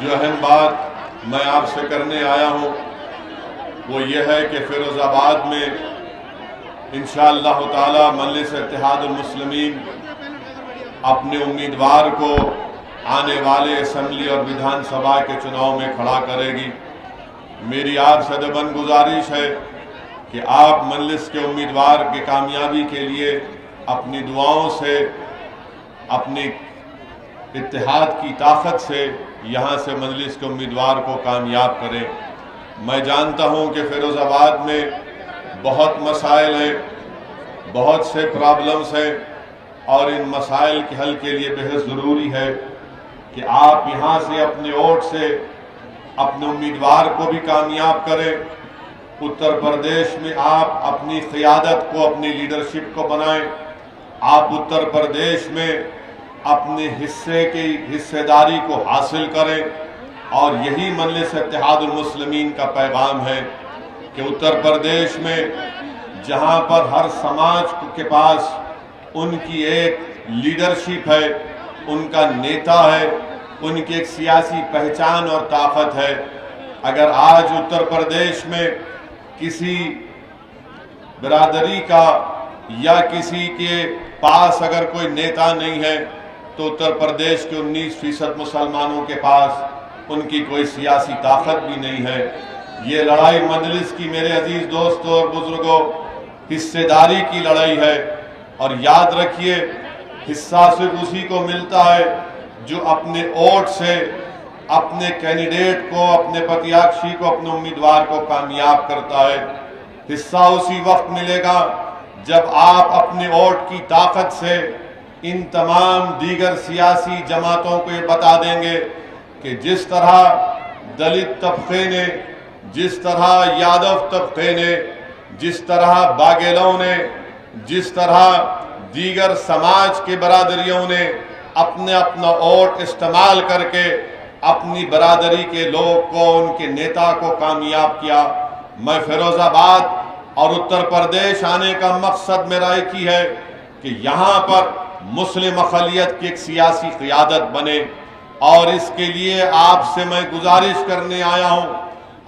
जो अहम बात मैं आपसे करने आया हूँ वो ये है कि फिरोज़ाबाद में इंशाअल्लाह ताला मजलिस इत्तेहादुल मुस्लिमीन अपने उम्मीदवार को आने वाले असेंबली और विधानसभा के चुनाव में खड़ा करेगी। मेरी आपसे अदबन गुजारिश है कि आप मजलिस के उम्मीदवार की कामयाबी के लिए अपनी दुआओं से, अपनी इत्तेहाद की ताकत से यहाँ से मजलिस के उम्मीदवार को कामयाब करें। मैं जानता हूँ कि फिरोज़ाबाद में बहुत मसाइल हैं, बहुत से प्रॉब्लम्स हैं और इन मसाइल के हल के लिए बेहद ज़रूरी है कि आप यहाँ से अपने वोट से अपने उम्मीदवार को भी कामयाब करें। उत्तर प्रदेश में आप अपनी क़ियादत को, अपनी लीडरशिप को बनाएं। आप उत्तर प्रदेश में अपने हिस्से की हिस्सेदारी को हासिल करें और यही मजलिस इत्तेहादुल मुस्लिमीन का पैगाम है कि उत्तर प्रदेश में जहाँ पर हर समाज के पास उनकी एक लीडरशिप है, उनका नेता है, उनकी एक सियासी पहचान और ताकत है। अगर आज उत्तर प्रदेश में किसी बिरादरी का या किसी के पास अगर कोई नेता नहीं है तो उत्तर प्रदेश के 19% मुसलमानों के पास उनकी कोई सियासी ताकत भी नहीं है। ये लड़ाई मजलिस की, मेरे अजीज दोस्तों और बुजुर्गों, हिस्सेदारी की लड़ाई है। और याद रखिए, हिस्सा सिर्फ उसी को मिलता है जो अपने वोट से अपने कैंडिडेट को, अपने प्रत्याशी को, अपने उम्मीदवार को कामयाब करता है। हिस्सा उसी वक्त मिलेगा जब आप अपने वोट की ताकत से इन तमाम दीगर सियासी जमातों को ये बता देंगे कि जिस तरह दलित तबके ने, जिस तरह यादव तबके ने, जिस तरह बाघेलों ने, जिस तरह दीगर समाज के बरादरियों ने अपने अपना वोट इस्तेमाल करके अपनी बरादरी के लोग को, उनके नेता को कामयाब किया। मैं फिरोज़ाबाद और उत्तर प्रदेश आने का मकसद मेरा एक ही है कि यहाँ पर मुस्लिम अक़लियत की एक सियासी क़ियादत बने और इसके लिए आपसे मैं गुजारिश करने आया हूँ।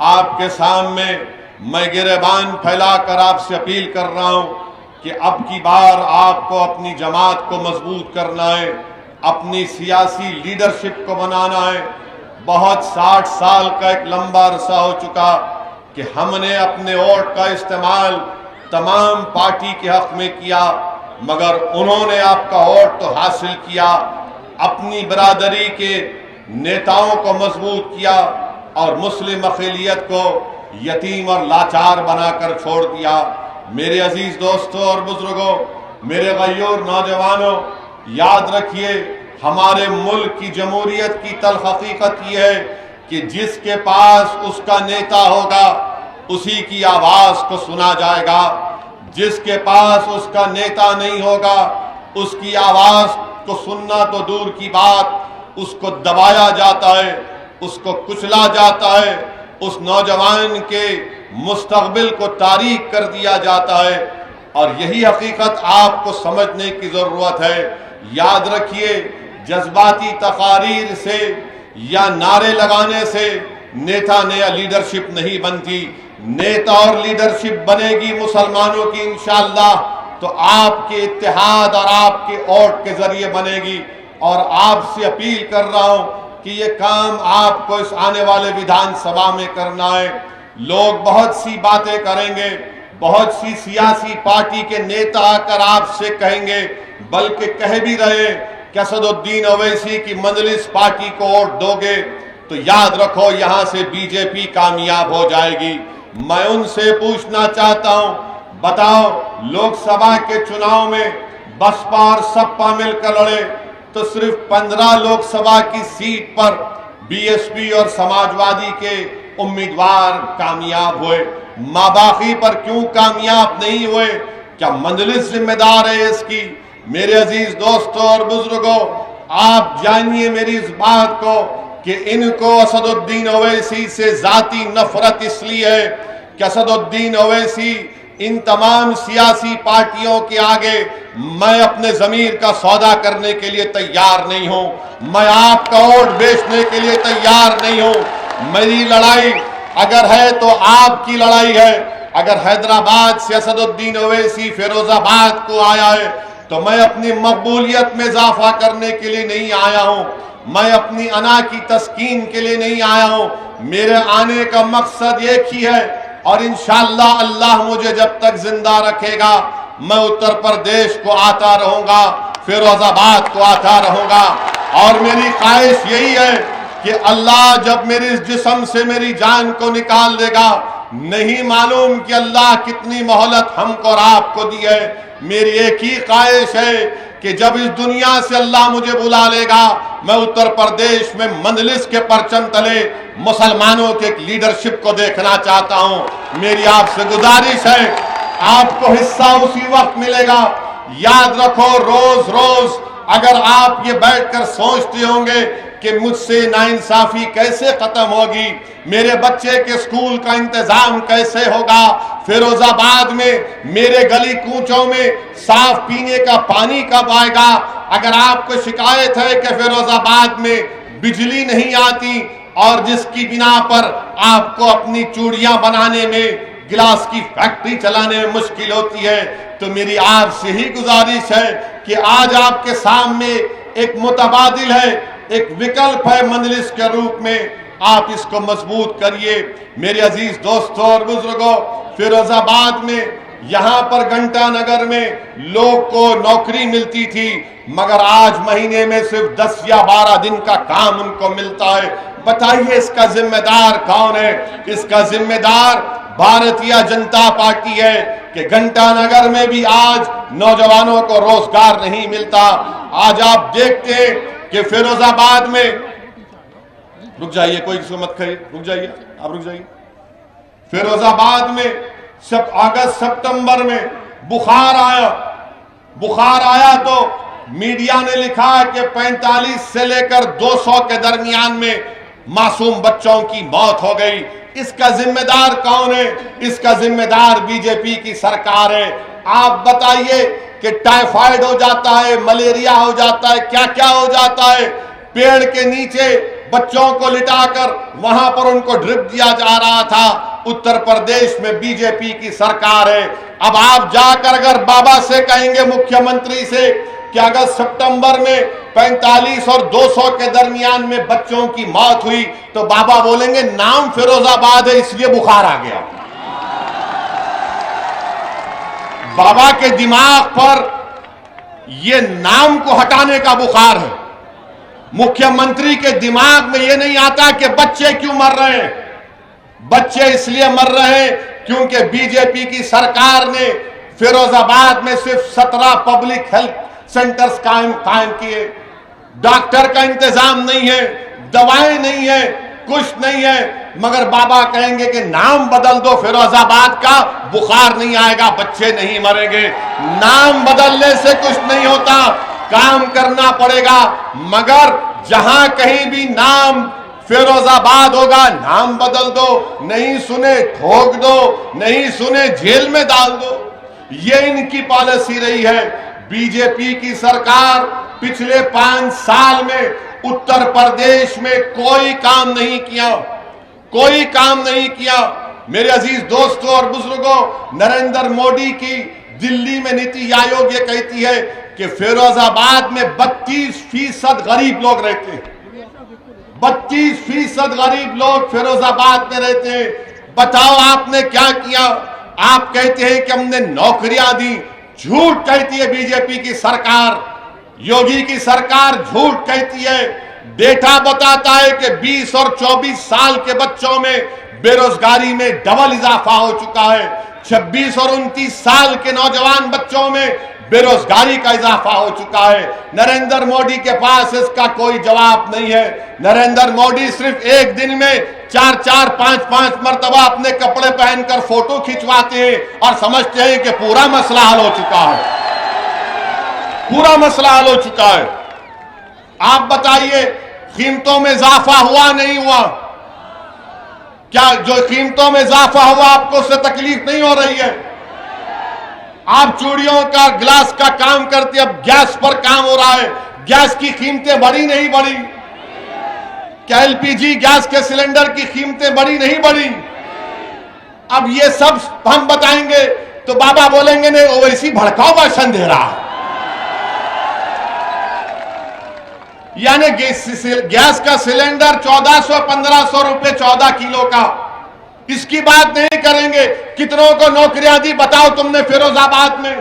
आपके सामने मैं गिरेबान फैलाकर आपसे अपील कर रहा हूँ कि अब की बार आपको अपनी जमात को मजबूत करना है, अपनी सियासी लीडरशिप को बनाना है। बहुत 60 साल का एक लंबा अरसा हो चुका कि हमने अपने वोट का इस्तेमाल तमाम पार्टी के हक में किया, मगर उन्होंने आपका वोट तो हासिल किया, अपनी बरादरी के नेताओं को मजबूत किया और मुस्लिम अक़लियत को यतीम और लाचार बनाकर छोड़ दिया। मेरे अजीज दोस्तों और बुजुर्गों, मेरे गयूर नौजवानों, याद रखिए, हमारे मुल्क की जमहूरियत की तल्ख़ हकीकत यह है कि जिसके पास उसका नेता होगा उसी की आवाज़ को सुना जाएगा। जिसके पास उसका नेता नहीं होगा उसकी आवाज़ को सुनना तो दूर की बात, उसको दबाया जाता है, उसको कुचला जाता है, उस नौजवान के मुस्तक़बिल को तारीक कर दिया जाता है। और यही हकीकत आपको समझने की ज़रूरत है। याद रखिए, जज्बाती तकारीर से या नारे लगाने से नेता नया लीडरशिप नहीं बनती। नेता और लीडरशिप बनेगी मुसलमानों की इंशाअल्लाह तो आपके इत्तेहाद और आपके वोट के जरिए बनेगी। और आपसे अपील कर रहा हूं कि ये काम आपको इस आने वाले विधानसभा में करना है। लोग बहुत सी बातें करेंगे, बहुत सी सियासी पार्टी के नेता आकर आपसे कहेंगे, बल्कि कह भी रहे कि असदुद्दीन ओवैसी की मजलिस पार्टी को वोट दोगे तो याद रखो यहाँ से बीजेपी कामयाब हो जाएगी। मैं उनसे पूछना चाहता हूँ, बताओ, लोकसभा के चुनाव में बसपा और सपा मिलकर लड़े तो सिर्फ 15 लोकसभा की सीट पर बीएसपी और समाजवादी के उम्मीदवार कामयाब हुए। माबाकी पर क्यों कामयाब नहीं हुए? क्या मजलिस जिम्मेदार है इसकी? मेरे अजीज दोस्तों और बुजुर्गों, आप जानिए मेरी इस बात को कि इनको असदुद्दीन ओवैसी से जाती नफरत इसलिए है कि असदुद्दीन ओवैसी इन तमाम सियासी पार्टियों के आगे मैं अपने जमीर का सौदा करने के लिए तैयार नहीं हूं। मैं आपका वोट बेचने के लिए तैयार नहीं हूं। मेरी लड़ाई अगर है तो आपकी लड़ाई है। अगर हैदराबाद से असदुद्दीन ओवैसी फिरोजाबाद को आया है तो मैं अपनी मकबूलियत में इजाफा करने के लिए नहीं आया हूं। मैं अपनी अना की तस्कीन के लिए नहीं आया हूं। मेरे आने का मकसद एक ही है और इंशाअल्लाह अल्लाह मुझे जब तक जिंदा रखेगा मैं उत्तर प्रदेश को आता रहूंगा, फिरोजाबाद को आता रहूंगा। और मेरी ख्वाहिश यही है कि अल्लाह जब मेरे इस जिस्म से मेरी जान को निकाल देगा, नहीं मालूम कि अल्लाह कितनी मोहलत हमको और आपको दी है। मेरी एक ही ख्वाहिश है कि जब इस दुनिया से अल्लाह मुझे बुला लेगा, मैं उत्तर प्रदेश में मंजलिस के परचम तले मुसलमानों के एक लीडरशिप को देखना चाहता हूं। मेरी आपसे गुजारिश है, आपको हिस्सा उसी वक्त मिलेगा। याद रखो, रोज रोज अगर आप ये बैठकर सोचते होंगे कि मुझसे नाइंसाफी कैसे खत्म होगी, मेरे बच्चे के स्कूल का इंतजाम कैसे होगा, फिरोजाबाद में मेरे गली कूचों में साफ पीने का पानी कब आएगा, अगर आपको शिकायत है कि फिरोजाबाद में बिजली नहीं आती और जिसकी बिना पर आपको अपनी चूड़ियां बनाने में, गिलास की फैक्ट्री चलाने में मुश्किल होती है, तो मेरी आपसे ही गुजारिश है कि आज आपके सामने एक मुतबादिल है, एक विकल्प है मंजलिस के रूप में, आप इसको मजबूत करिए। मेरे अजीज दोस्तों और बुजुर्गों, फिरोजाबाद में यहाँ पर घंटा नगर में लोग को नौकरी मिलती थी, मगर आज महीने में सिर्फ 10 या 12 दिन का काम उनको मिलता है। बताइए इसका जिम्मेदार कौन है? इसका जिम्मेदार भारतीय जनता पार्टी है कि घंटा नगर में भी आज नौजवानों को रोजगार नहीं मिलता। आज आप देखते हैं कि फिरोजाबाद में, रुक जाइए, कोई किसी मत करिए, रुक जाइए, आप रुक जाइए। फिरोजाबाद में सब अगस्त सितंबर में बुखार आया तो मीडिया ने लिखा कि 45 से लेकर 200 के दरमियान में मासूम बच्चों की मौत हो गई। इसका जिम्मेदार कौन है? इसका जिम्मेदार बीजेपी की सरकार है। आप बताइए कि टाइफाइड हो जाता है, मलेरिया हो जाता है, क्या क्या हो जाता है। पेड़ के नीचे बच्चों को लिटाकर वहां पर उनको ड्रिप दिया जा रहा था। उत्तर प्रदेश में बीजेपी की सरकार है। अब आप जाकर अगर बाबा से कहेंगे, मुख्यमंत्री से, कि अगस्त सितंबर में 45 और 200 के दरमियान में बच्चों की मौत हुई, तो बाबा बोलेंगे नाम फिरोजाबाद है इसलिए बुखार आ गया। बाबा के दिमाग पर यह नाम को हटाने का बुखार है। मुख्यमंत्री के दिमाग में यह नहीं आता कि बच्चे क्यों मर रहे हैं। बच्चे इसलिए मर रहे हैं क्योंकि बीजेपी की सरकार ने फिरोजाबाद में सिर्फ 17 पब्लिक हेल्थ सेंटर्स कायम किए। डॉक्टर का इंतजाम नहीं है, दवाएं नहीं है, कुछ नहीं है, मगर बाबा कहेंगे कि नाम बदल दो फिरोजाबाद का, बुखार नहीं आएगा, बच्चे नहीं मरेंगे। नाम बदलने से कुछ नहीं होता, काम करना पड़ेगा। मगर जहां कहीं भी नाम फिरोजाबाद होगा, नाम बदल दो, नहीं सुने ठोक दो, नहीं सुने जेल में डाल दो। ये इनकी पॉलिसी रही है। बीजेपी की सरकार पिछले 5 साल में उत्तर प्रदेश में कोई काम नहीं किया, कोई काम नहीं किया। मेरे अजीज दोस्तों और बुजुर्गों, नरेंद्र मोदी की दिल्ली में नीति आयोग ये कहती है कि फिरोजाबाद में 32% गरीब लोग रहते हैं। 32% गरीब लोग फिरोजाबाद में रहते हैं। बताओ आपने क्या किया? आप कहते हैं कि हमने नौकरियां दी। झूठ कहती है बीजेपी की सरकार, योगी की सरकार झूठ कहती है। डेटा बताता है कि 20 और 24 साल के बच्चों में बेरोजगारी में डबल इजाफा हो चुका है। 26 और 29 साल के नौजवान बच्चों में बेरोजगारी का इजाफा हो चुका है। नरेंद्र मोदी के पास इसका कोई जवाब नहीं है। नरेंद्र मोदी सिर्फ एक दिन में 4-4, 5-5 मरतबा अपने कपड़े पहनकर फोटो खिंचवाते हैं और समझते हैं कि पूरा मसला हल हो चुका है, पूरा मसला हल हो चुका है। आप बताइए, कीमतों में इजाफा हुआ नहीं हुआ? क्या जो कीमतों में इजाफा हुआ आपको उससे तकलीफ नहीं हो रही है? आप चूड़ियों का गिलास का काम करते, अब गैस पर काम हो रहा है। गैस की कीमतें बढ़ी नहीं बढ़ी? क्या एलपीजी गैस के सिलेंडर की कीमतें बढ़ी नहीं बढ़ी? अब ये सब हम बताएंगे तो बाबा बोलेंगे नहीं ओवैसी भड़काऊ भाषण दे रहा है। यानी गैस का सिलेंडर 1400-1500 रुपए 14 किलो का, इसकी बात नहीं करेंगे। कितनों को नौकरियां दी बताओ तुमने फिरोजाबाद में?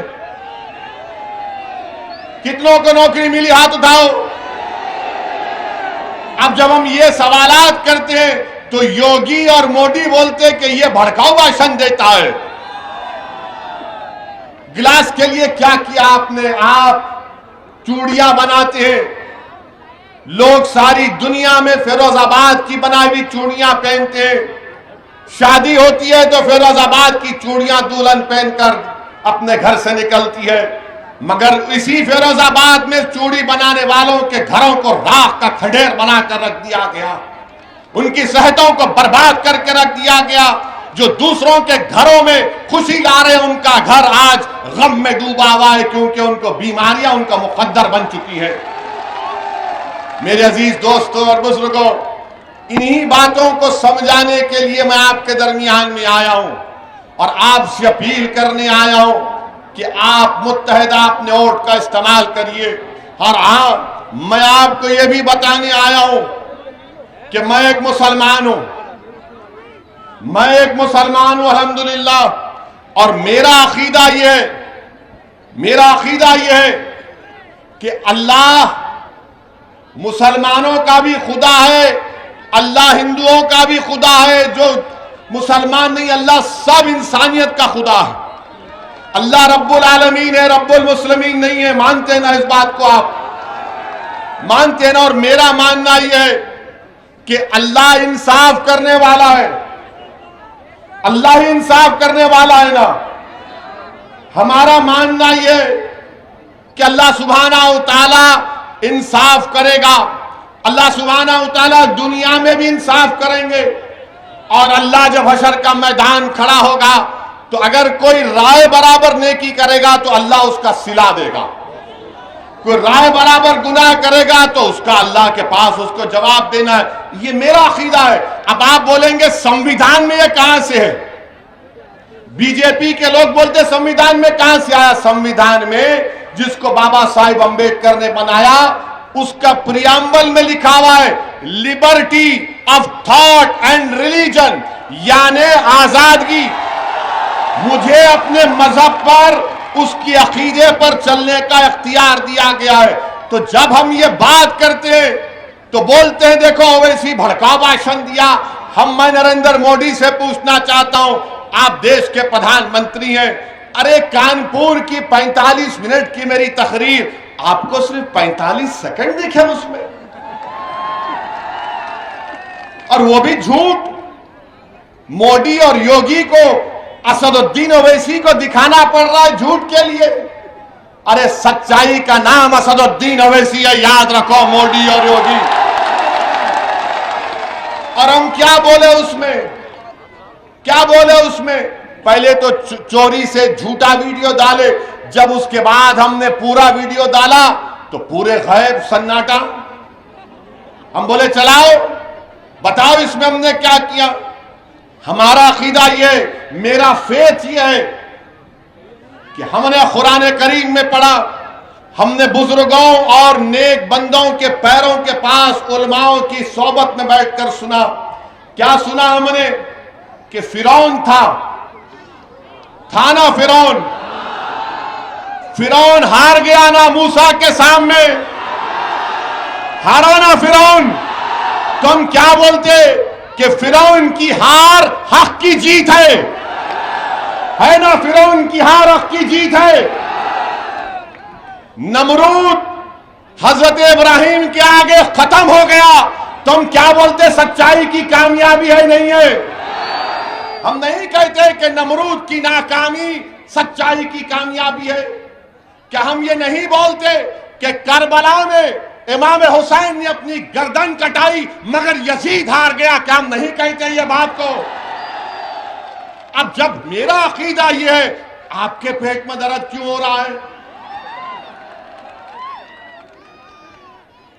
कितनों को नौकरी मिली हाथ उठाओ। अब जब हम ये सवालात करते हैं तो योगी और मोदी बोलते हैं कि ये भड़काऊ भाषण देता है। गिलास के लिए क्या किया आपने? आप चूड़ियां बनाते हैं, लोग सारी दुनिया में फिरोजाबाद की बनाई हुई चूड़ियां पहनते हैं। शादी होती है तो फिरोजाबाद की चूड़ियां दुल्हन पहनकर अपने घर से निकलती है, मगर इसी फिरोजाबाद में चूड़ी बनाने वालों के घरों को राख का खडेर बनाकर रख दिया गया, उनकी सेहतों को बर्बाद करके रख दिया गया। जो दूसरों के घरों में खुशी ला रहे उनका घर आज गम में डूबा हुआ है, क्योंकि उनको बीमारियां उनका मुकद्दर बन चुकी है। मेरे अजीज दोस्तों और बुजुर्गों, इन्हीं बातों को समझाने के लिए मैं आपके दरमियान में आया हूं और आपसे अपील करने आया हूं कि आप मुत्तहिदा अपने वोट का इस्तेमाल करिए। और हाँ, मैं आपको यह भी बताने आया हूं कि मैं एक मुसलमान हूं, अल्हम्दुलिल्लाह। और मेरा अकीदा यह है कि अल्लाह मुसलमानों का भी खुदा है, अल्लाह हिंदुओं का भी खुदा है। जो मुसलमान नहीं, अल्लाह सब इंसानियत का खुदा है। अल्लाह रब्बुल आलमीन है, रब्बुल मुस्लिमीन नहीं है। मानते हैं ना इस बात को? आप मानते हैं ना? और मेरा मानना यह है कि अल्लाह इंसाफ करने वाला है, अल्लाह ही इंसाफ करने वाला है ना। हमारा मानना यह है कि अल्लाह सुब्हानहू तआला इंसाफ करेगा। अल्लाह सुब्हानहू तआला दुनिया में भी इंसाफ करेंगे, और अल्लाह जब हशर का मैदान खड़ा होगा तो अगर कोई राय बराबर नेकी करेगा तो अल्लाह उसका सिला देगा, कोई राय बराबर गुनाह करेगा तो उसका अल्लाह के पास उसको जवाब देना है। ये मेरा अकीदा है। अब आप बोलेंगे संविधान में ये कहां से है? बीजेपी के लोग बोलते संविधान में कहां से आया? संविधान में जिसको बाबा साहिब अंबेडकर ने बनाया, उसका प्रियम्बल में लिखा हुआ है liberty of thought and religion, यानी आजादगी। मुझे अपने मजहब पर, उसकी अकीदे पर चलने का इख्तियार दिया गया है। तो जब हम ये बात करते हैं तो बोलते हैं देखो ओवैसी भड़काऊ भाषण दिया। मैं नरेंद्र मोदी से पूछना चाहता हूं, आप देश के प्रधानमंत्री हैं, अरे कानपुर की 45 मिनट की मेरी तकरीर, आपको सिर्फ 45 सेकंड दिखे उसमें, और वो भी झूठ। मोदी और योगी को, असदुद्दीन ओवैसी को दिखाना पड़ रहा है झूठ के लिए। अरे सच्चाई का नाम असदुद्दीन ओवैसी है, याद रखो, मोदी और योगी। और हम क्या बोले उसमें? पहले तो चोरी से झूठा वीडियो डाले, जब उसके बाद हमने पूरा वीडियो डाला तो पूरे गैब सन्नाटा। हम बोले चलाओ, बताओ इसमें हमने क्या किया। हमारा अकीदा ये, मेरा फेथ ये है कि हमने कुरान करीम में पढ़ा, हमने बुजुर्गों और नेक बंदों के पैरों के पास उलमाओं की सोबत में बैठकर सुना। क्या सुना हमने? कि फिरौन था ना फिरौन हार गया ना मूसा के सामने, हारा ना फिरौन। तो हम क्या बोलते कि फिरौन की हार हक की जीत है ना? फिरौन की हार हक की जीत है। नमरूद हजरत इब्राहिम के आगे खत्म हो गया, तो हम क्या बोलते? सच्चाई की कामयाबी है, नहीं है? हम नहीं कहते कि नमरूद की नाकामी सच्चाई की कामयाबी है। क्या हम ये नहीं बोलते कि करबला में इमाम हुसैन ने अपनी गर्दन कटाई मगर यजीद हार गया? क्या हम नहीं कहते ये बात को? अब जब मेरा अकीदा ये है आपके पेट में दर्द क्यों हो रहा है?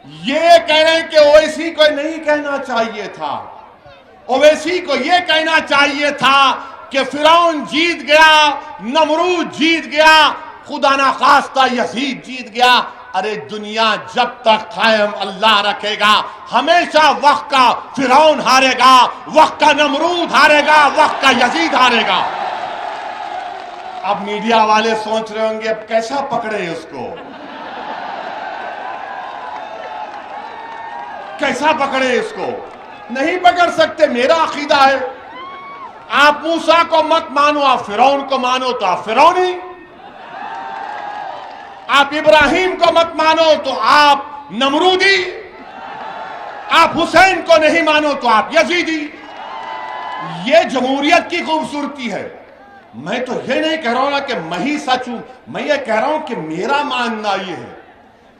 ये कह रहे हैं कि ओवैसी को नहीं कहना चाहिए था, ओवैसी को यह कहना चाहिए था कि फिरौन जीत गया, नमरूद जीत गया, खुदा ना खास्ता यजीद जीत गया। अरे दुनिया जब तक कायम अल्लाह रखेगा, हमेशा वक्त का फिरौन हारेगा, वक्त का नमरूद हारेगा, वक्त का यजीद हारेगा। अब मीडिया वाले सोच रहे होंगे अब कैसा पकड़े उसको, कैसा पकड़े इसको? नहीं पकड़ सकते। मेरा अकीदा है, आप मूसा को मत मानो, आप फिरौन को मानो तो आप फिरौनी, आप इब्राहिम को मत मानो तो आप नमरूदी, आप हुसैन को नहीं मानो तो आप यजीदी। ये जमहूरियत की खूबसूरती है। मैं तो ये नहीं कह रहा हूं ना कि मैं ही सच हूं, मैं ये कह रहा हूं कि मेरा मानना ये है।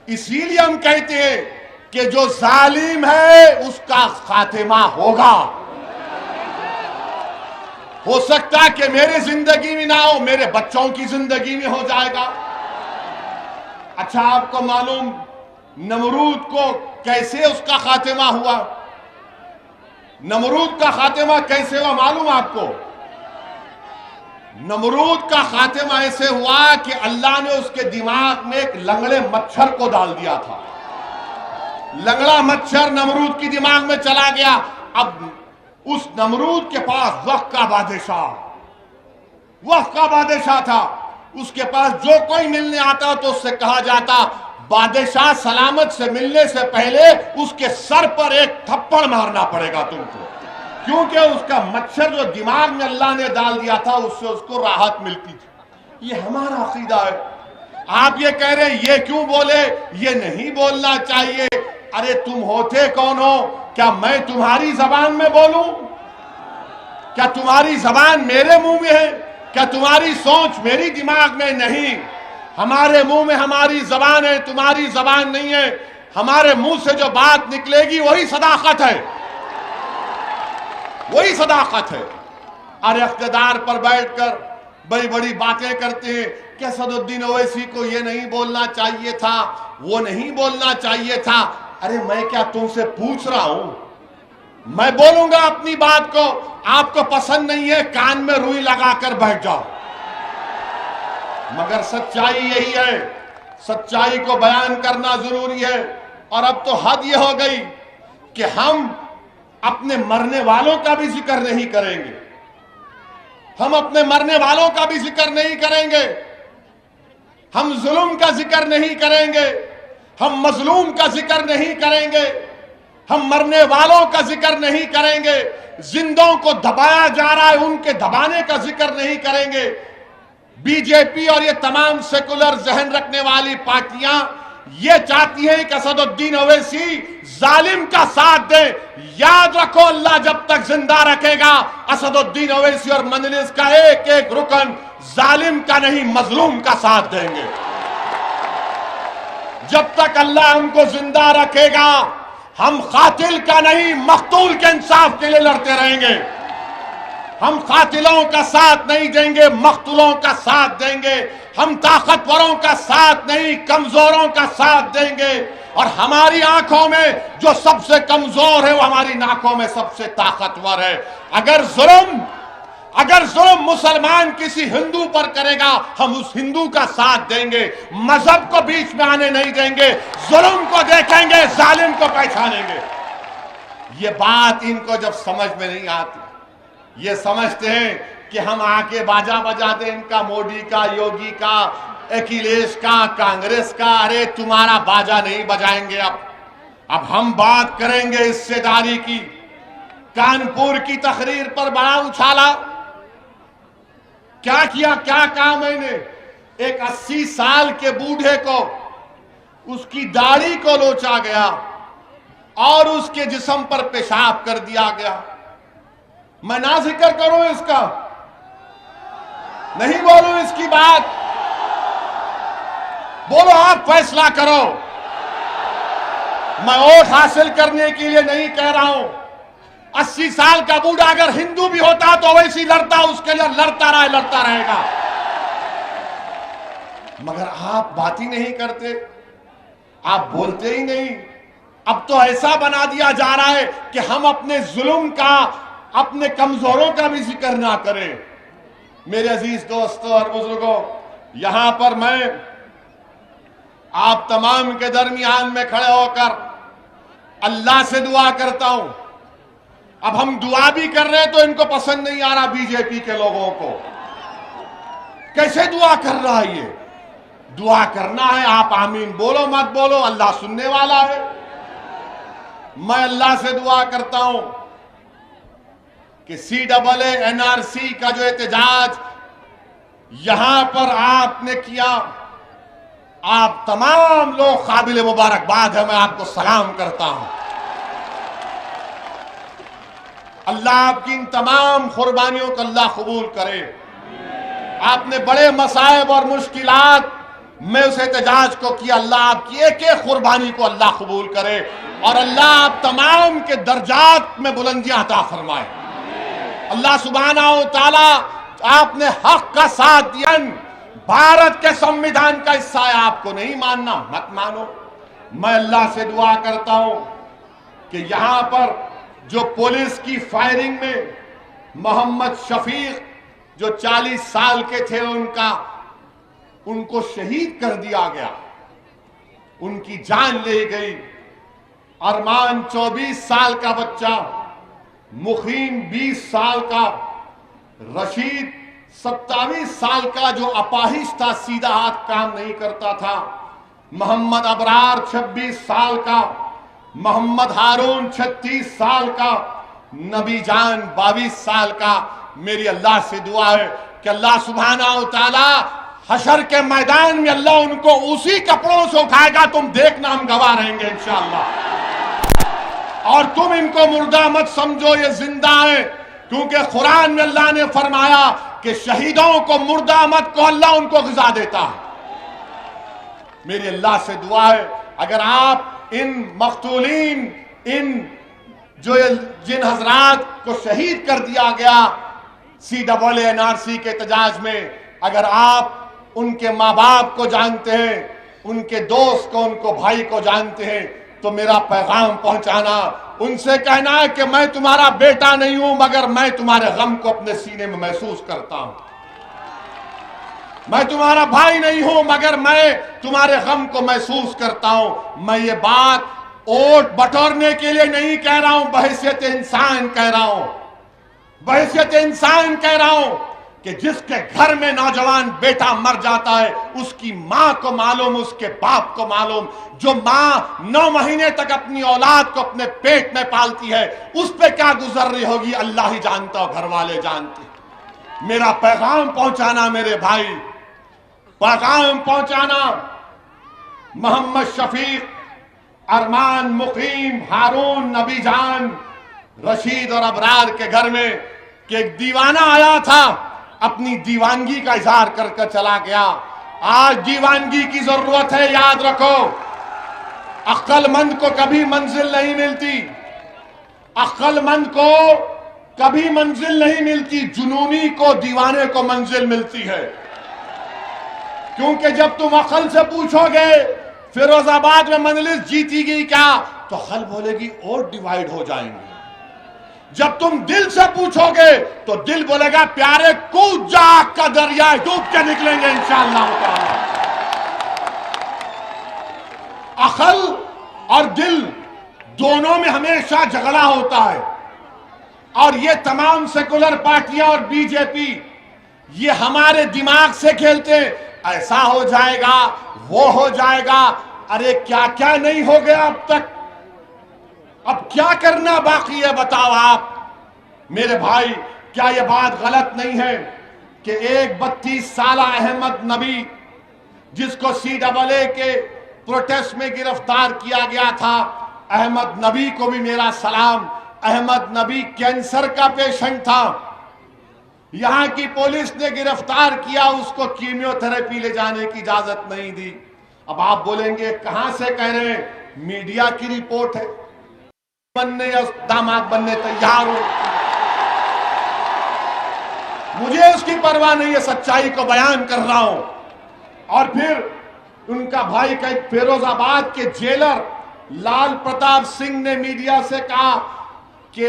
इसीलिए हम कहते हैं कि जो जालिम है उसका खातिमा होगा। हो सकता है कि मेरे जिंदगी में ना हो, मेरे बच्चों की जिंदगी में हो जाएगा। अच्छा, आपको मालूम नमरूद को कैसे उसका खातिमा हुआ? नमरूद का खातिमा कैसे हुआ मालूम आपको? नमरूद का खातिमा ऐसे हुआ कि अल्लाह ने उसके दिमाग में एक लंगड़े मच्छर को डाल दिया था। लंगड़ा मच्छर नमरूद की दिमाग में चला गया। अब उस नमरूद के पास वक्त का बादशाह था। उसके पास जो कोई मिलने आता तो उससे कहा जाता, बादशाह सलामत से मिलने से पहले उसके सर पर एक थप्पड़ मारना पड़ेगा तुमको, क्योंकि उसका मच्छर जो दिमाग में अल्लाह ने डाल दिया था उससे उसको राहत मिलती थी। ये हमारा अकीदा है। आप ये कह रहे हैं ये क्यों बोले, ये नहीं बोलना चाहिए। अरे तुम होते कौन हो? क्या मैं तुम्हारी जबान में बोलूं? क्या तुम्हारी जबान मेरे मुंह में है? क्या तुम्हारी सोच मेरी दिमाग में नहीं? हमारे मुंह में हमारी जबान है, तुम्हारी जबान नहीं है। हमारे मुंह से जो बात निकलेगी वही सदाकत है, वही सदाकत है। अरे इख्तिदार पर बैठकर बड़ी बड़ी बातें करते हैं कि असदुद्दीन ओवैसी को ये नहीं बोलना चाहिए था, वो नहीं बोलना चाहिए था। अरे मैं क्या तुमसे पूछ रहा हूं? मैं बोलूंगा अपनी बात को, आपको पसंद नहीं है कान में रुई लगाकर बैठ जाओ। मगर सच्चाई यही है, सच्चाई को बयान करना जरूरी है। और अब तो हद यह हो गई कि हम अपने मरने वालों का भी जिक्र नहीं करेंगे, हम अपने मरने वालों का भी जिक्र नहीं करेंगे, हम जुल्म का जिक्र नहीं करेंगे, हम मजलूम का जिक्र नहीं करेंगे, हम मरने वालों का जिक्र नहीं करेंगे, जिंदों को दबाया जा रहा है उनके दबाने का जिक्र नहीं करेंगे। बीजेपी और ये तमाम सेकुलर जहन रखने वाली पार्टियां ये चाहती हैं कि असदुद्दीन ओवैसी जालिम का साथ दे। याद रखो, अल्लाह जब तक जिंदा रखेगा असदुद्दीन ओवैसी और मजलिस का एक एक रुकन जालिम का नहीं मजलूम का साथ देंगे। जब तक अल्लाह हमको जिंदा रखेगा हम कातिल का नहीं मकतूल के इंसाफ के लिए लड़ते रहेंगे। हम कातिलों का साथ नहीं देंगे, मकतूलों का साथ देंगे। हम ताकतवरों का साथ नहीं कमजोरों का साथ देंगे। और हमारी आंखों में जो सबसे कमजोर है वो हमारी नाकों में सबसे ताकतवर है। अगर जुल्म मुसलमान किसी हिंदू पर करेगा हम उस हिंदू का साथ देंगे, मजहब को बीच में आने नहीं देंगे, जुल्म को देखेंगे, जालिम को पहचानेंगे। ये बात इनको जब समझ में नहीं आती, ये समझते हैं कि हम आके बाजा बजा दें इनका, मोदी का, योगी का, अखिलेश का, कांग्रेस का। अरे तुम्हारा बाजा नहीं बजाएंगे। अब हम बात करेंगे हिस्सेदारी की। कानपुर की तकरीर पर बड़ा उछाला, क्या किया, क्या कहा मैंने? एक 80 साल के बूढ़े को उसकी दाढ़ी को लोचा गया और उसके जिस्म पर पेशाब कर दिया गया। मैं ना जिक्र करूं इसका, नहीं बोलूं इसकी बात, बोलो आप फैसला करो। मैं वोट हासिल करने के लिए नहीं कह रहा हूं। 80 साल का बूढ़ा अगर हिंदू भी होता तो वैसी लड़ता, उसके लिए लड़ता रहेगा। मगर आप बात ही नहीं करते, आप बोलते ही नहीं। अब तो ऐसा बना दिया जा रहा है कि हम अपने जुल्म का, अपने कमजोरों का भी जिक्र ना करें। मेरे अजीज दोस्तों और बुजुर्गों, यहां पर मैं आप तमाम के दरमियान में खड़े होकर अल्लाह से दुआ करता हूं। अब हम दुआ भी कर रहे हैं तो इनको पसंद नहीं आ रहा, बीजेपी के लोगों को। कैसे दुआ कर रहा है ये? दुआ करना है, आप आमीन बोलो मत बोलो, अल्लाह सुनने वाला है। मैं अल्लाह से दुआ करता हूं कि CAA NRC का जो एहतजाज यहां पर आपने किया, आप तमाम लोग काबिल मुबारकबाद है, मैं आपको सलाम करता हूं। अल्लाह आपकी इन तमाम कुर्बानियों को अल्लाह कबूल करे। आपने बड़े मसाइब और मुश्किलात में उस एहतजाज को किया, अल्लाह आपकी एक एक कुर्बानी को अल्लाह कबूल करे और अल्लाह आप तमाम के दर्जात में बुलंदियां अता फरमाए। अल्लाह सुब्हानहू व तआला, आपने हक का साथ दिया। भारत के संविधान का हिस्सा है, आपको नहीं मानना मत मानो। मैं अल्लाह से दुआ करता हूं कि यहां पर जो पुलिस की फायरिंग में मोहम्मद शफीक जो 40 साल के थे, उनको शहीद कर दिया गया, उनकी जान ले गई। अरमान 24 साल का बच्चा, मुखीम 20 साल का, रशीद 27 साल का जो अपाहिज था, सीधा हाथ काम नहीं करता था, मोहम्मद अबरार 26 साल का, मोहम्मद हारून 36 साल का, नबी जान 22 साल का। मेरी अल्लाह से दुआ है कि अल्लाह सुब्हानहू व तआला हशर के मैदान में अल्लाह उनको उसी कपड़ों से उठाएगा, तुम देखना, हम गवाह रहेंगे इंशाअल्लाह। और तुम इनको मुर्दा मत समझो, ये जिंदा है, क्योंकि कुरान में अल्लाह ने फरमाया कि शहीदों को मुर्दा मत को, अल्लाह उनको ग़िज़ा देता है। मेरी अल्लाह से दुआ है, अगर आप इन मक़तूलीन, इन जो जिन हजरात को शहीद कर दिया गया CAA NRC के एहतजाज में, अगर आप उनके माँ बाप को जानते हैं, उनके दोस्त को, उनको भाई को जानते हैं, तो मेरा पैगाम पहुंचाना, उनसे कहना है कि मैं तुम्हारा बेटा नहीं हूं, मगर मैं तुम्हारे गम को अपने सीने में महसूस करता हूं। मैं तुम्हारा भाई नहीं हूं, मगर मैं तुम्हारे गम को महसूस करता हूं। मैं ये बात वोट बटोरने के लिए नहीं कह रहा हूं, बहैसियत इंसान कह रहा हूं, बहैसियत इंसान कह रहा हूं कि जिसके घर में नौजवान बेटा मर जाता है, उसकी मां को मालूम, उसके बाप को मालूम। जो मां 9 महीने तक अपनी औलाद को अपने पेट में पालती है, उस पे क्या गुजर रही होगी अल्लाह ही जानता, घर वाले जानते। मेरा पैगाम पहुंचाना मेरे भाई, पैगाम पहुंचाना मोहम्मद शफीक, अरमान, मुकीम, हारून, नबी जान, रशीद और अबरार के घर में कि एक दीवाना आया था, अपनी दीवानगी का इजहार कर चला गया। आज दीवानगी की जरूरत है, याद रखो। अक्लमंद को कभी मंजिल नहीं मिलती, अक्लमंद को कभी मंजिल नहीं मिलती, जुनूनी को, दीवाने को मंजिल मिलती है। क्योंकि जब तुम अकल से पूछोगे फिरोजाबाद में मंजलिस जीती गई क्या, तो अकल बोलेगी और डिवाइड हो जाएंगे। जब तुम दिल से पूछोगे तो दिल बोलेगा प्यारे कूद जा, का दरिया डूब के निकलेंगे इंशाअल्लाह ताला। अकल और दिल दोनों में हमेशा झगड़ा होता है, और ये तमाम सेकुलर पार्टियां और बीजेपी ये हमारे दिमाग से खेलते हैं, ऐसा हो जाएगा, वो हो जाएगा। अरे क्या क्या नहीं हो गया अब तक, अब क्या करना बाकी है बताओ आप मेरे भाई। क्या यह बात गलत नहीं है कि एक 32 साला अहमद नबी, जिसको CAA के प्रोटेस्ट में गिरफ्तार किया गया था, अहमद नबी को भी मेरा सलाम। अहमद नबी कैंसर का पेशेंट था, यहां की पुलिस ने गिरफ्तार किया, उसको कीमियोथेरेपी ले जाने की इजाजत नहीं दी। अब आप बोलेंगे कहां से कह रहे हैं, मीडिया की रिपोर्ट है, बनने या दामाद बनने तैयार हो, मुझे उसकी परवाह नहीं है, सच्चाई को बयान कर रहा हूं। और फिर उनका भाई का फिरोजाबाद के जेलर लाल प्रताप सिंह ने मीडिया से कहा कि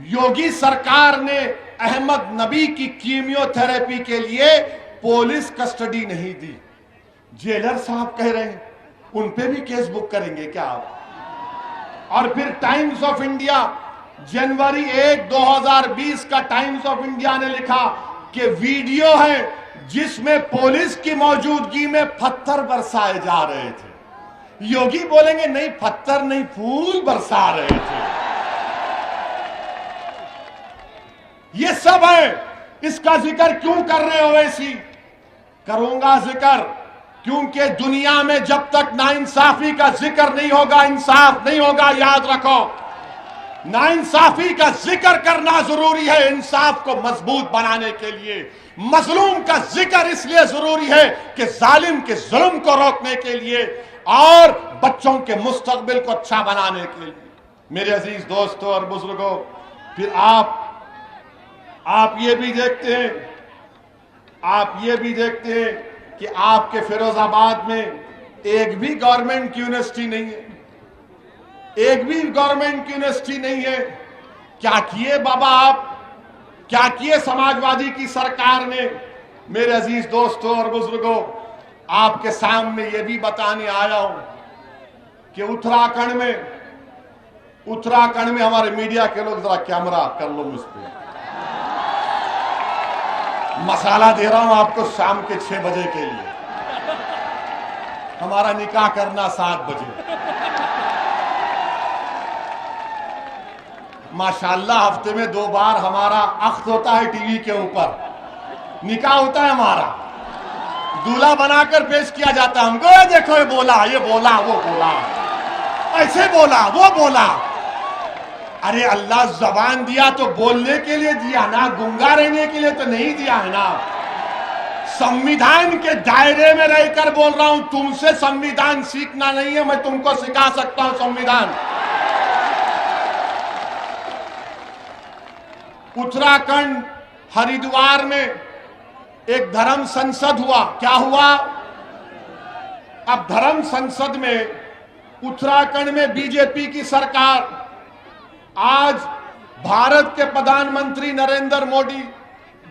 योगी सरकार ने अहमद नबी की कीमियोथेरेपी के लिए पुलिस कस्टडी नहीं दी। जेलर साहब कह रहे हैं उन पे भी केस बुक करेंगे क्या आप? और फिर टाइम्स ऑफ इंडिया जनवरी 1, 2020 का टाइम्स ऑफ इंडिया ने लिखा कि वीडियो है जिसमें पुलिस की मौजूदगी में पत्थर बरसाए जा रहे थे। योगी बोलेंगे नहीं, पत्थर नहीं, फूल बरसा रहे थे। ये सब है। इसका जिक्र क्यों कर रहे हो वैसी? करूंगा जिक्र क्योंकि दुनिया में जब तक नाइंसाफी का जिक्र नहीं होगा, इंसाफ नहीं होगा। याद रखो, नाइंसाफी का जिक्र करना जरूरी है इंसाफ को मजबूत बनाने के लिए। मजलूम का जिक्र इसलिए जरूरी है कि जालिम के जुल्म को रोकने के लिए और बच्चों के मुस्तकबिल को अच्छा बनाने के लिए। मेरे अजीज दोस्तों और बुजुर्गों, फिर आप ये भी देखते हैं कि आपके फिरोजाबाद में एक भी गवर्नमेंट यूनिवर्सिटी नहीं है। एक भी गवर्नमेंट यूनिवर्सिटी नहीं है। क्या किए बाबा आप? क्या किए समाजवादी की सरकार ने? मेरे अजीज दोस्तों और बुजुर्गों, आपके सामने ये भी बताने आया हूं कि उत्तराखंड में हमारे मीडिया के लोग, जरा कैमरा कर लो मुझ पे, मसाला दे रहा हूं आपको शाम के 6 बजे के लिए। हमारा निकाह करना 7 बजे। माशाल्लाह हफ्ते में 2 बार हमारा अख्त होता है टीवी के ऊपर, निकाह होता है हमारा, दूल्हा बनाकर पेश किया जाता है हमको। देखो ये बोला, वो बोला, ऐसे बोला, वो बोला। अरे अल्लाह जबान दिया तो बोलने के लिए दिया ना, गुंगा रहने के लिए तो नहीं दिया है ना। संविधान के दायरे में रहकर बोल रहा हूं, तुमसे संविधान सीखना नहीं है, मैं तुमको सिखा सकता हूं संविधान। उत्तराखंड हरिद्वार में एक धर्म संसद हुआ। क्या हुआ? अब धर्म संसद में उत्तराखंड में बीजेपी की सरकार, आज भारत के प्रधानमंत्री नरेंद्र मोदी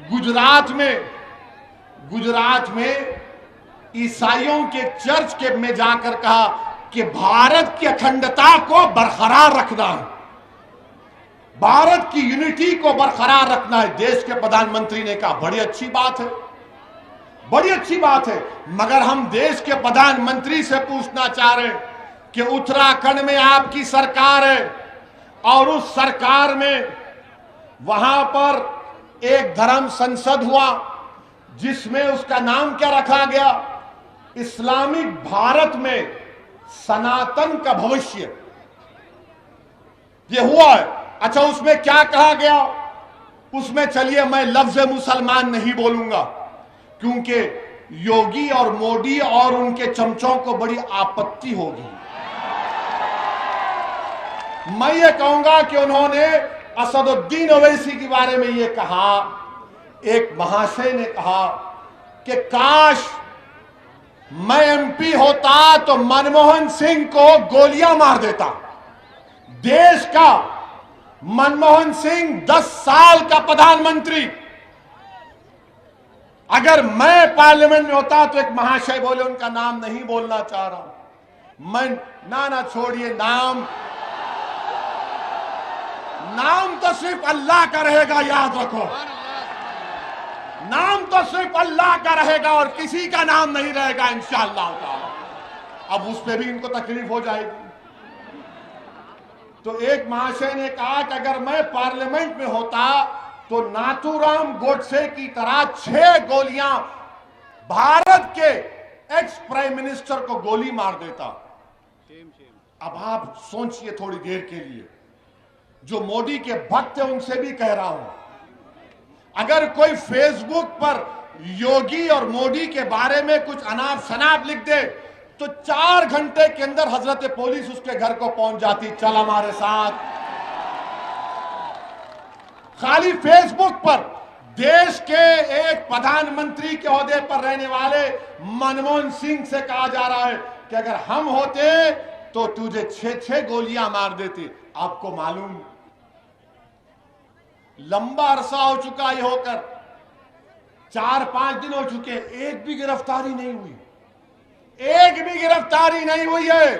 गुजरात में ईसाइयों के चर्च के में जाकर कहा कि भारत की अखंडता को बरकरार रखना है, भारत की यूनिटी को बरकरार रखना है। देश के प्रधानमंत्री ने कहा बड़ी अच्छी बात है, बड़ी अच्छी बात है। मगर हम देश के प्रधानमंत्री से पूछना चाह रहे हैं कि उत्तराखंड में आपकी सरकार है और उस सरकार में वहां पर एक धर्म संसद हुआ जिसमें उसका नाम क्या रखा गया? इस्लामिक भारत में सनातन का भविष्य, ये हुआ है। अच्छा, उसमें क्या कहा गया? उसमें चलिए मैं लफ्ज मुसलमान नहीं बोलूंगा क्योंकि योगी और मोदी और उनके चमचों को बड़ी आपत्ति होगी। मैं ये कहूंगा कि उन्होंने असदुद्दीन ओवैसी के बारे में ये कहा, एक महाशय ने कहा कि काश मैं एमपी होता तो मनमोहन सिंह को गोलियां मार देता। देश का मनमोहन सिंह 10 साल का प्रधानमंत्री, अगर मैं पार्लियामेंट में होता तो एक महाशय बोले, उनका नाम नहीं बोलना चाह रहा मैं, ना छोड़िए, नाम तो सिर्फ अल्लाह का रहेगा, याद रखो, नाम तो सिर्फ अल्लाह का रहेगा और किसी का नाम नहीं रहेगा इंशाअल्लाह ताला। अब उस पर भी इनको तकलीफ हो जाएगी। तो एक महाशय ने कहा कि अगर मैं पार्लियामेंट में होता तो नाथूराम गोडसे की तरह 6 गोलियां भारत के एक्स प्राइम मिनिस्टर को गोली मार देता। अब आप सोचिए थोड़ी देर के लिए, जो मोदी के भक्त है उनसे भी कह रहा हूं, अगर कोई फेसबुक पर योगी और मोदी के बारे में कुछ अनाप शनाप लिख दे तो 4 घंटे के अंदर हजरत पुलिस उसके घर को पहुंच जाती, चल हमारे साथ। खाली फेसबुक पर देश के एक प्रधानमंत्री के ओहदे पर रहने वाले मनमोहन सिंह से कहा जा रहा है कि अगर हम होते तो तुझे 6-6 गोलियां मार देते। आपको मालूम, लंबा अरसा हो चुका ये होकर, 4-5 दिन हो चुके, एक भी गिरफ्तारी नहीं हुई, एक भी गिरफ्तारी नहीं हुई है।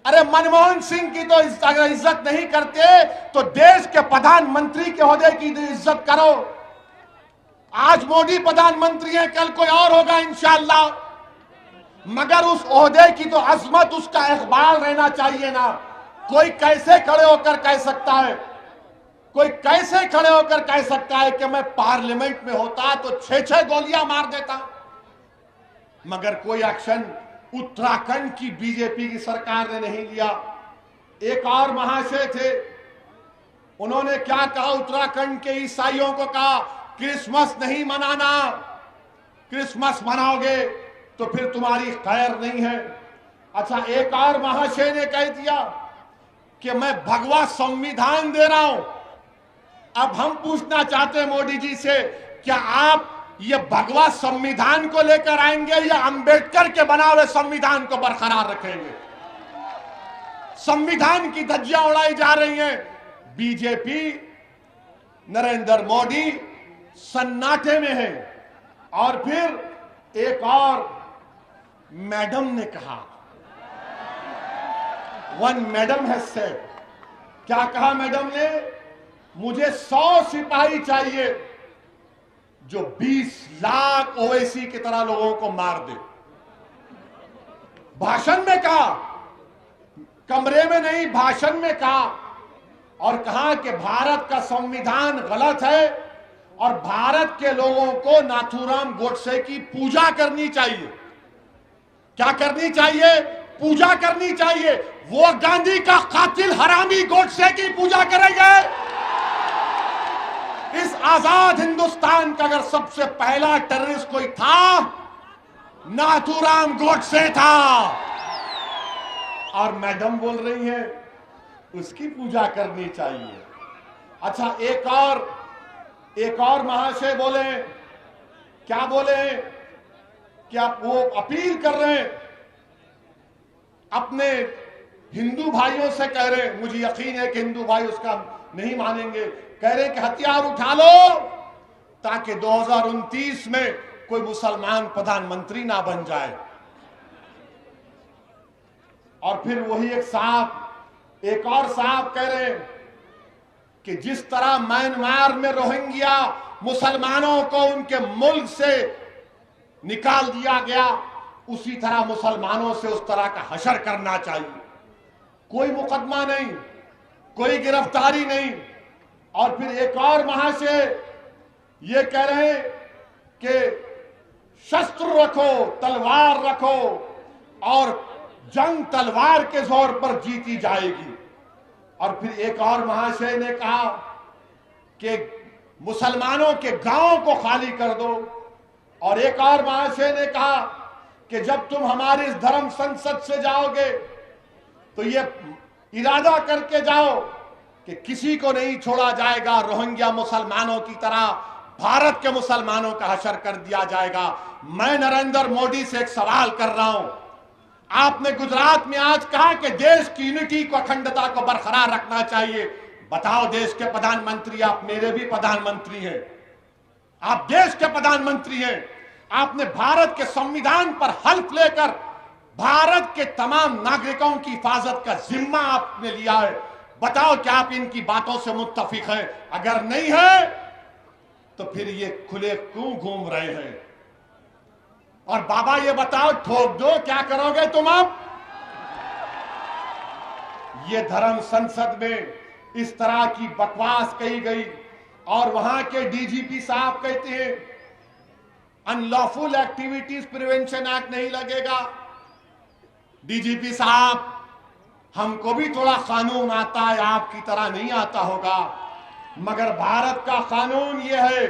अरे मनमोहन सिंह की तो अगर इज्जत नहीं करते तो देश के प्रधानमंत्री के ओहदे की इज्जत करो। आज मोदी प्रधानमंत्री है, कल कोई और होगा इंशाअल्लाह, मगर उस ओहदे की तो अजमत, उसका इकबाल रहना चाहिए ना। कोई कैसे खड़े होकर कह सकता है, कोई कैसे खड़े होकर कह सकता है कि मैं पार्लियामेंट में होता तो 6-6 गोलियां मार देता। मगर कोई एक्शन उत्तराखंड की बीजेपी की सरकार ने नहीं लिया। एक और महाशय थे, उन्होंने क्या कहा, उत्तराखंड के ईसाइयों को कहा क्रिसमस नहीं मनाना, क्रिसमस मनाओगे तो फिर तुम्हारी खैर नहीं है। अच्छा, एक और महाशय ने कह दिया कि मैं भगवा संविधान दे रहा हूं। अब हम पूछना चाहते हैं मोदी जी से, क्या आप ये भगवा संविधान को लेकर आएंगे या अंबेडकर के बनाए हुए संविधान को बरकरार रखेंगे? संविधान की धज्जियां उड़ाई जा रही हैं। बीजेपी, नरेंद्र मोदी सन्नाटे में है। और फिर एक और मैडम ने कहा, वन मैडम हैज सेड, क्या कहा मैडम ने, मुझे 100 सिपाही चाहिए जो 20 लाख ओवैसी की तरह लोगों को मार दे। भाषण में कहा, कमरे में नहीं, भाषण में कहा। और कहा कि भारत का संविधान गलत है और भारत के लोगों को नाथूराम गोडसे की पूजा करनी चाहिए। क्या करनी चाहिए? पूजा करनी चाहिए। वो गांधी का कातिल हरामी गोडसे की पूजा करेंगे। इस आजाद हिंदुस्तान का अगर सबसे पहला टेररिस्ट कोई था, नाथूराम गोडसे था। और मैडम बोल रही है उसकी पूजा करनी चाहिए। अच्छा, एक और महाशय बोले, क्या बोले कि आप वो अपील कर रहे हैं, अपने हिंदू भाइयों से कह रहे हैं, मुझे यकीन है कि हिंदू भाई उसका नहीं मानेंगे, कह रहे हैं कि हथियार उठा लो ताकि 2029 में कोई मुसलमान प्रधानमंत्री ना बन जाए। और फिर वही एक और साहब कह रहे हैं कि जिस तरह म्यांमार में रोहिंग्या मुसलमानों को उनके मुल्क से निकाल दिया गया, उसी तरह मुसलमानों से उस तरह का हशर करना चाहिए। कोई मुकदमा नहीं, कोई गिरफ्तारी नहीं। और फिर एक और महाशय ये कह रहे हैं कि शस्त्र रखो, तलवार रखो और जंग तलवार के जोर पर जीती जाएगी। और फिर एक और महाशय ने कहा कि मुसलमानों के गांवों को खाली कर दो। और एक और महाशय ने कहा कि जब तुम हमारे इस धर्म संसद से जाओगे तो ये इरादा करके जाओ कि किसी को नहीं छोड़ा जाएगा, रोहिंग्या मुसलमानों की तरह भारत के मुसलमानों का हशर कर दिया जाएगा। मैं नरेंद्र मोदी से एक सवाल कर रहा हूं, आपने गुजरात में आज कहा कि देश की यूनिटी को, अखंडता को बरकरार रखना चाहिए। बताओ, देश के प्रधानमंत्री, आप मेरे भी प्रधानमंत्री हैं, आप देश के प्रधानमंत्री हैं, आपने भारत के संविधान पर हल्फ लेकर भारत के तमाम नागरिकों की हिफाजत का जिम्मा आपने लिया है। बताओ क्या आप इनकी बातों से मुत्तफिक हैं? अगर नहीं है तो फिर ये खुले क्यों घूम रहे हैं? और बाबा ये बताओ, ठोक दो, क्या करोगे तुम अब? ये धर्म संसद में इस तरह की बकवास कही गई और वहां के डीजीपी साहब कहते हैं अनलॉफुल एक्टिविटीज प्रिवेंशन एक्ट नहीं लगेगा। डीजीपी साहब, हमको भी थोड़ा कानून आता है, आपकी तरह नहीं आता होगा, मगर भारत का कानून यह है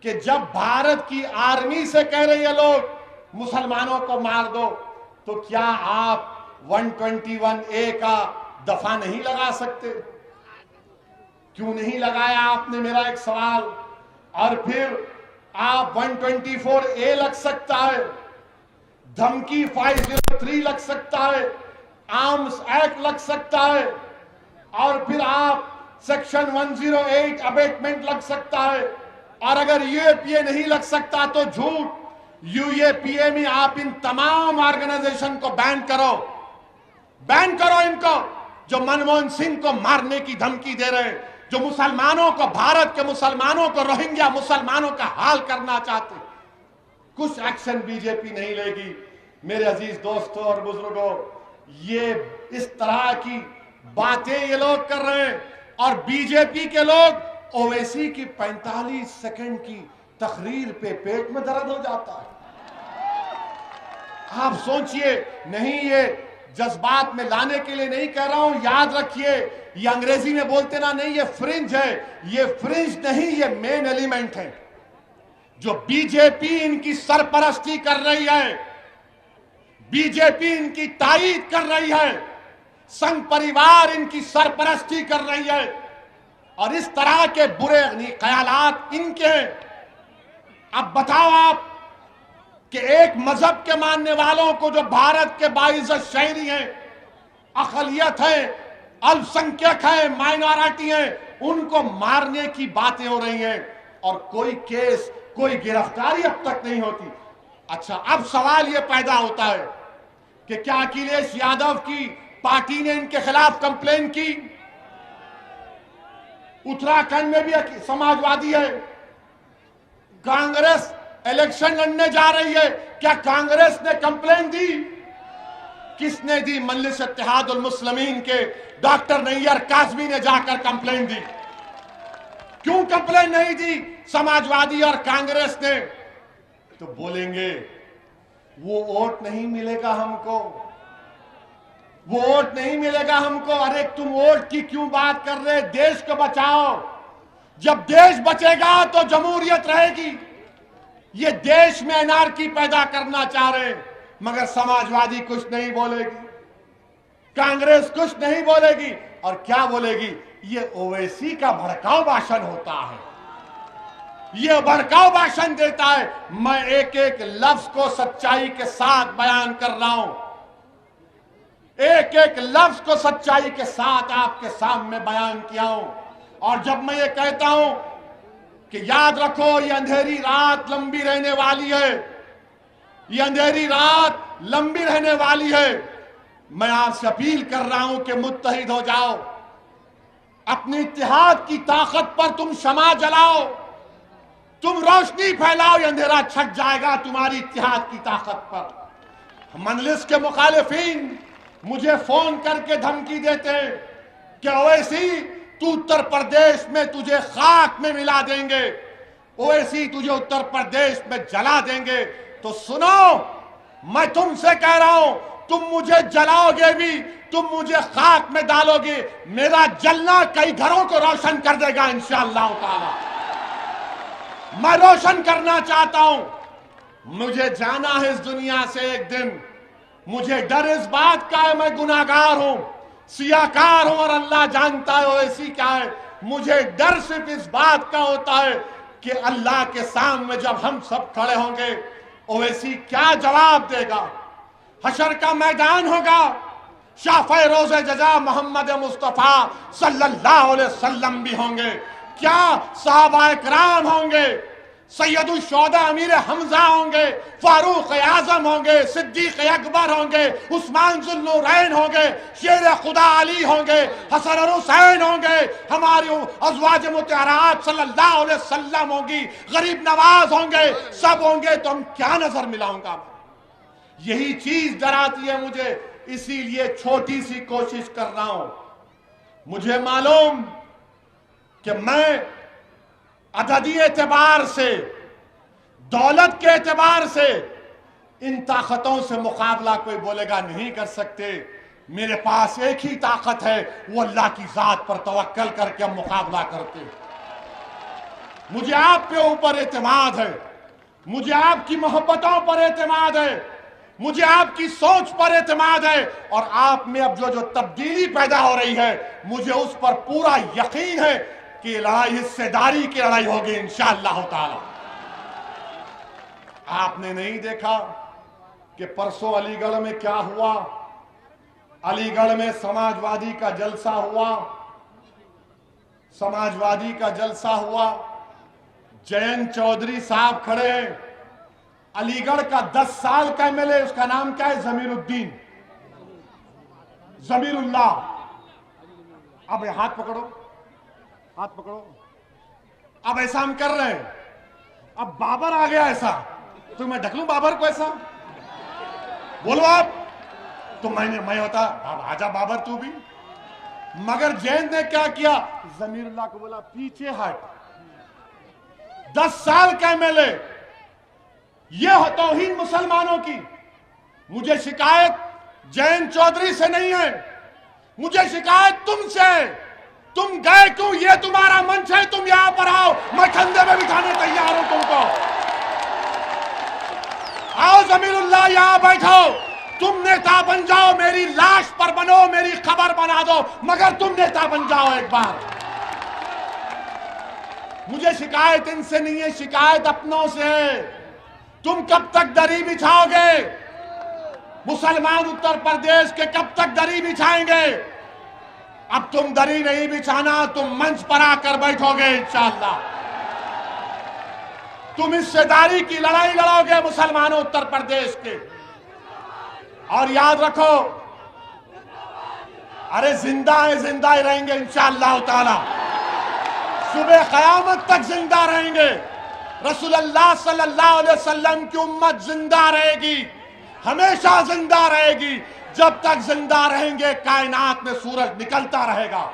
कि जब भारत की आर्मी से कह रहे हैं लोग मुसलमानों को मार दो, तो क्या आप 121A का दफा नहीं लगा सकते? क्यों नहीं लगाया आपने? मेरा एक सवाल। और फिर आप 124A लग सकता है, धमकी 503 लग सकता है, आर्म्स एक्ट लग सकता है, और फिर आप सेक्शन 108 अबेटमेंट लग सकता है। और अगर यूएपीए नहीं लग सकता तो झूठ, यूएपीए में आप इन तमाम ऑर्गेनाइजेशन को बैन करो इनको, जो मनमोहन सिंह को मारने की धमकी दे रहे हैं, जो मुसलमानों को, भारत के मुसलमानों को, रोहिंग्या मुसलमानों का हाल करना चाहते। कुछ एक्शन बीजेपी नहीं लेगी। मेरे अजीज दोस्तों और बुजुर्गों, ये इस तरह की बातें ये लोग कर रहे हैं, और बीजेपी के लोग ओवैसी की 45 सेकंड की तकरीर पे पेट में दर्द हो जाता है। आप सोचिए, नहीं ये जज्बात में लाने के लिए नहीं कह रहा हूं, याद रखिए, ये अंग्रेजी में बोलते ना, नहीं ये फ्रिंज है, ये फ्रिंज नहीं, ये मेन एलिमेंट है। जो बीजेपी इनकी सरपरस्ती कर रही है, बीजेपी इनकी तायीद कर रही है, संघ परिवार इनकी सरपरस्ती कर रही है, और इस तरह के बुरे ख्यालात इनके हैं। अब बताओ आप कि एक मजहब के मानने वालों को, जो भारत के बाइज्जत शहरी हैं, अकलियत है, अल्पसंख्यक है, माइनॉरिटी है, उनको मारने की बातें हो रही हैं, और कोई केस, कोई गिरफ्तारी अब तक नहीं होती। अच्छा, अब सवाल यह पैदा होता है कि क्या अखिलेश यादव की पार्टी ने इनके खिलाफ कंप्लेन की? उत्तराखंड में भी समाजवादी है, कांग्रेस इलेक्शन लड़ने जा रही है, क्या कांग्रेस ने कंप्लेन दी? किसने दी? मजलिस इत्तेहादुल मुस्लिमीन के डॉक्टर नैयर काज़मी ने जाकर कंप्लेन दी। क्यों कंप्लेन नहीं दी समाजवादी और कांग्रेस ने? तो बोलेंगे वो वोट नहीं मिलेगा हमको, वो वोट नहीं मिलेगा हमको। अरे तुम वोट की क्यों बात कर रहे? देश को बचाओ। जब देश बचेगा तो जमहूरियत रहेगी। ये देश में एनार्की पैदा करना चाह रहे हैं, मगर समाजवादी कुछ नहीं बोलेगी, कांग्रेस कुछ नहीं बोलेगी, और क्या बोलेगी? ये ओवैसी का भड़काऊ भाषण होता है, ये भड़काऊ भाषण देता है। मैं एक एक लफ्ज को सच्चाई के साथ बयान कर रहा हूं, एक एक लफ्ज को सच्चाई के साथ आपके सामने बयान किया हूं। और जब मैं ये कहता हूं कि याद रखो, ये अंधेरी रात लंबी रहने वाली है, ये अंधेरी रात लंबी रहने वाली है, मैं आपसे अपील कर रहा हूं कि मुत्तहिद हो जाओ, अपनी इत्तेहाद की ताकत पर तुम शमा जलाओ, तुम रोशनी फैलाओ, ये अंधेरा छट जाएगा तुम्हारी इत्तेहाद की ताकत पर। मजलिस के मुखालिफिन मुझे फोन करके धमकी देते हैं कि ओवैसी तू उत्तर प्रदेश में तुझे खाक में मिला देंगे, ओवैसी तुझे उत्तर प्रदेश में जला देंगे। तो सुनो, मैं तुमसे कह रहा हूं, तुम मुझे जलाओगे भी, तुम मुझे खाक में डालोगे, मेरा जलना कई घरों को रोशन कर देगा इंशाअल्लाह ताला। मैं रोशन करना चाहता हूं। मुझे जाना है इस दुनिया से एक दिन। मुझे डर इस बात का है, मैं गुनाहगार हूं, सियाकार हूं, और अल्लाह जानता है ओवैसी क्या है। मुझे डर सिर्फ इस बात का होता है कि अल्लाह के सामने जब हम सब खड़े होंगे, ओवैसी क्या जवाब देगा। हशर का मैदान होगा, शाफ़े रोज़े जज़ा मोहम्मद मुस्तफ़ा सल्लल्लाहु अलैहि वसल्लम भी होंगे, क्या सहाबा इकराम होंगे, सैयदुल शुहदा अमीर हमजा होंगे, फारूक आजम होंगे, सिद्दीक अकबर होंगे, उस्मान ज़ुन्नूरैन होंगे, शेर खुदा अली होंगे, हसन और हुसैन होंगे, हमारी अज़वाज मुतहरात सल्लल्लाहु अलैहि वसल्लम होंगी, गरीब नवाज होंगे, सब होंगे। तो हम क्या नजर मिलाऊंगा? यही चीज डराती है मुझे, इसीलिए छोटी सी कोशिश कर रहा हूं। मुझे मालूम कि मैं अददी एतबार से, दौलत के एतबार से इन ताकतों से मुकाबला कोई बोलेगा नहीं कर सकते। मेरे पास एक ही ताकत है, वो अल्लाह की जात पर तवक्कल करके हम मुकाबला करते। मुझे आप पे ऊपर एतमाद है, मुझे आपकी मोहब्बतों पर एतमाद है, मुझे आपकी सोच पर एतमाद है, और आप में अब जो तब्दीली पैदा हो रही है, मुझे उस पर पूरा यकीन है कि लड़ाई हिस्सेदारी की लड़ाई होगी इंशाअल्लाह ताला। आपने नहीं देखा कि परसों अलीगढ़ में क्या हुआ? अलीगढ़ में समाजवादी का जलसा हुआ, समाजवादी का जलसा हुआ। जयंत चौधरी साहब खड़े, अलीगढ़ का 10 साल का एमएलए, उसका नाम क्या है? जमीरुद्दीन, जमीरुल्लाह। अब हाथ पकड़ो, हाथ पकड़ो। अब ऐसा हम कर रहे हैं, अब बाबर आ गया ऐसा, तो मैं ढकलूं बाबर को ऐसा? बोलो आप। तो मैं होता आजा बाबर तू भी। मगर जैन ने क्या किया? जमीरुल्लाह को बोला पीछे हट। 10 साल का एमएलए, यह तौहीन मुसलमानों की। मुझे शिकायत जयंत चौधरी से नहीं है, मुझे शिकायत तुमसे। तुम गए क्यों? ये तुम्हारा मंच है, तुम यहां पर आओ, मैं कंधे में बिठाने तैयार हूं तुमको। आओ जमीरुल्लाह, यहां बैठो। तुम नेता बन जाओ, मेरी लाश पर बनो, मेरी खबर बना दो, मगर तुम नेता बन जाओ एक बार। मुझे शिकायत इनसे नहीं है, शिकायत अपनों से है। तुम कब तक दरी बिछाओगे? मुसलमान उत्तर प्रदेश के कब तक दरी बिछाएंगे? अब तुम दरी नहीं बिछाना, तुम मंच पर आकर बैठोगे इंशाअल्लाह। तुम हिस्सेदारी की लड़ाई लड़ोगे मुसलमानों उत्तर प्रदेश के। और याद रखो, अरे जिंदा है, जिंदा ही रहेंगे इंशाअल्लाह ताला। सुबह क़यामत तक जिंदा रहेंगे। रसूलुल्लाह सल्लल्लाहु अलैहि वसल्लम की उम्मत जिंदा रहेगी, हमेशा जिंदा रहेगी। जब तक जिंदा रहेंगे कायनात में सूरज निकलता रहेगा।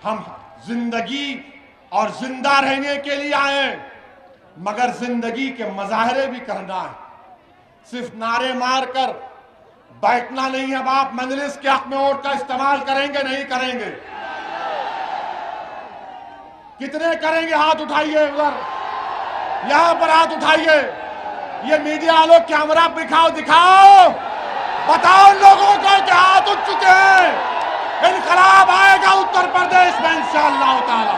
हम जिंदगी और जिंदा रहने के लिए आए, मगर जिंदगी के मजाहरे भी करना है। सिर्फ नारे मारकर बैठना नहीं है। बाप मजलिस के हक में वोट का इस्तेमाल करेंगे नहीं करेंगे? कितने करेंगे? हाथ उठाइए, उधर यहां पर हाथ उठाइए। ये मीडिया वालों कैमरा दिखाओ, दिखाओ, बताओ लोगों को कि हाथ उठ चुके हैं। इनकलाब आएगा उत्तर प्रदेश में इंशाअल्लाह ताला।